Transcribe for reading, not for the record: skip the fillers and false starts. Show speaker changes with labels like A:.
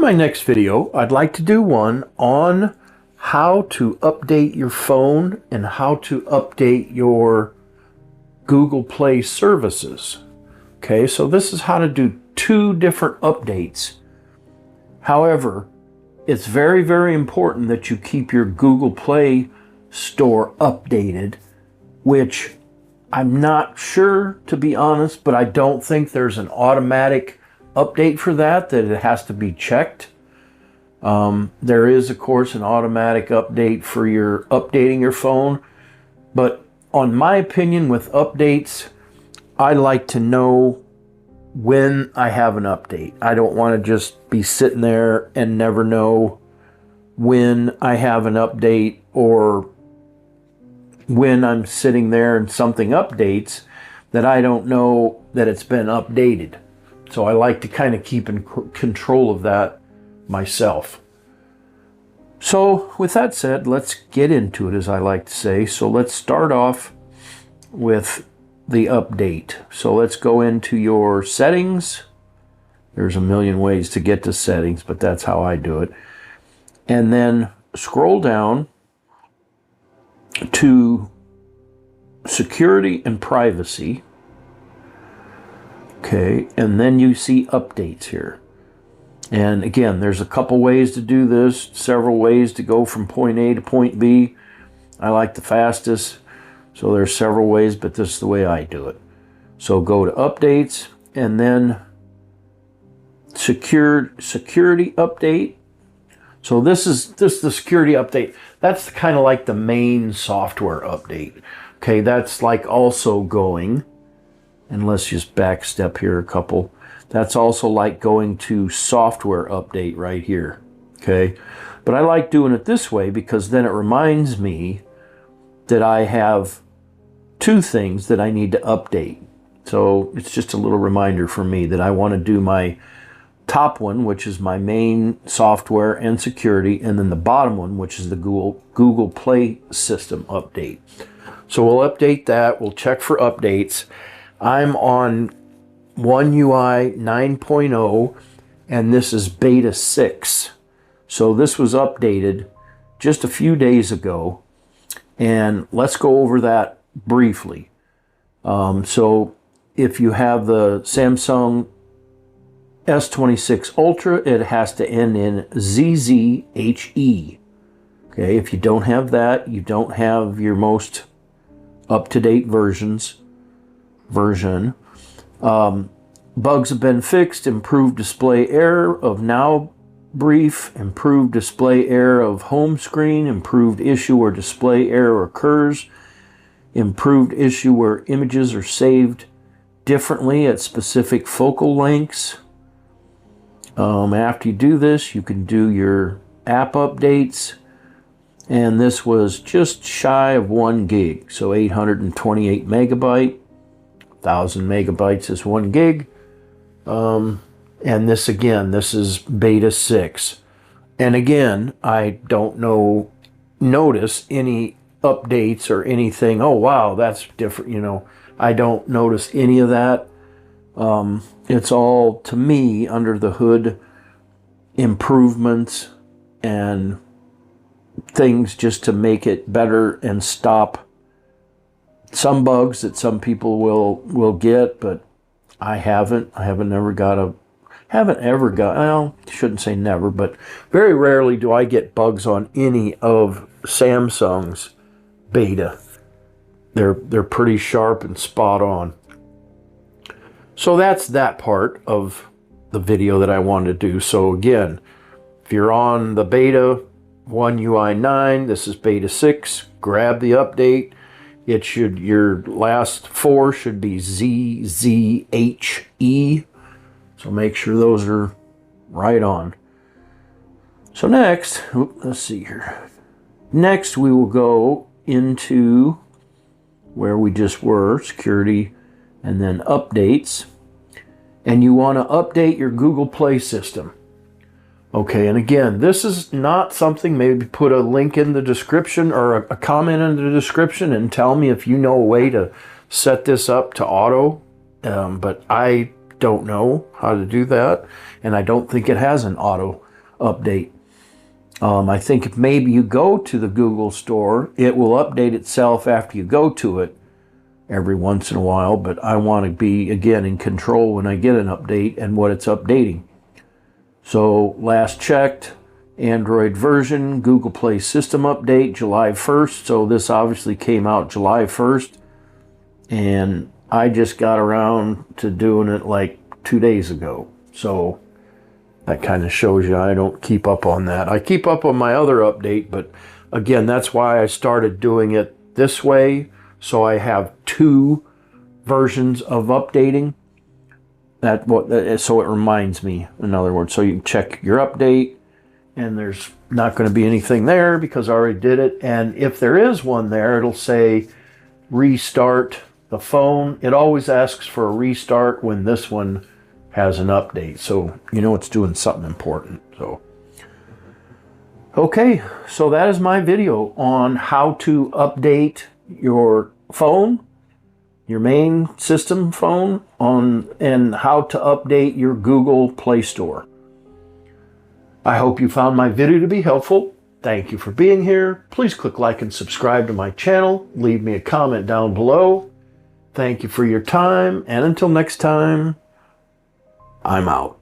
A: my next video, I'd like to do one on how to update your phone and how to update your Google Play services. Okay, so this is how to do two different updates. However, it's very, very important that you keep your Google Play store updated, which I'm not sure, to be honest, but I don't think there's an automatic update for that it has to be checked. There is, of course, an automatic update for your updating your phone, but on my opinion with updates, I like to know when I have an update. I don't want to just be sitting there and never know when I have an update, or when I'm sitting there and something updates that I don't know that it's been updated. So I like to kind of keep in control of that myself. So with that said, let's get into it, as I like to say. So let's start off with the update. So let's go into your settings. There's a million ways to get to settings, but that's how I do it. And then scroll down to security and privacy. Okay, and then you see updates here. And again, there's a couple ways to do this, several ways to go from point A to point B. I like the fastest, so there's several ways, but this is the way I do it. So go to updates and then security update. So this is the security update. That's kind of like the main software update. Okay, that's like also going, and let's just back step here a couple. That's also like going to software update right here. Okay, but I like doing it this way because then it reminds me that I have two things that I need to update. So it's just a little reminder for me that I want to do my top one, which is my main software and security, and then the bottom one, which is the Google Play system update. So we'll update that. We'll check for updates. I'm on One UI 9.0, and this is beta 6. So this was updated just a few days ago, and let's go over that briefly. So if you have the Samsung S26 Ultra, it has to end in ZZHE. Okay, if you don't have that, you don't have your most up-to-date version. Bugs have been fixed. Improved display error of now brief. Improved display error of home screen. Improved issue where display error occurs. Improved issue where images are saved differently at specific focal lengths. After you do this, you can do your app updates. And this was just shy of 1 gig. So 828 megabyte. 1,000 megabytes is 1 gig. And this, again, this is beta 6. And again, I don't notice any updates or anything. Oh, wow, that's different. You know, I don't notice any of that. It's all, to me, under the hood, improvements and things just to make it better and stop some bugs that some people will get, but I haven't ever got, well, shouldn't say never, but very rarely do I get bugs on any of Samsung's beta. They're pretty sharp and spot on. So that's that part of the video that I wanted to do. So again, if you're on the beta One UI 9, this is beta 6, grab the update. It should, your last 4 should be ZZHE. So make sure those are right on. So next, let's see here. Next we will go into where we just were, security, and then updates. And you want to update your Google Play system. Okay, and again, this is not something, maybe put a link in the description or a comment in the description and tell me if you know a way to set this up to auto. But I don't know how to do that, and I don't think it has an auto update. I think if maybe you go to the Google store, it will update itself after you go to it every once in a while, but I want to be, again, in control when I get an update and what it's updating. So last checked, Android version, Google Play system update, July 1st. So this obviously came out July 1st. And I just got around to doing it like 2 days ago. So that kind of shows you I don't keep up on that. I keep up on my other update, but again, that's why I started doing it this way. So I have 2 versions of updating. So it reminds me, in other words, so you can check your update and there's not going to be anything there because I already did it. And if there is one there, it'll say restart the phone. It always asks for a restart when this one has an update. So you know it's doing something important. So okay, so that is my video on how to update your phone, your main system phone, and how to update your Google Play Store. I hope you found my video to be helpful. Thank you for being here. Please click like and subscribe to my channel. Leave me a comment down below. Thank you for your time, and until next time, I'm out.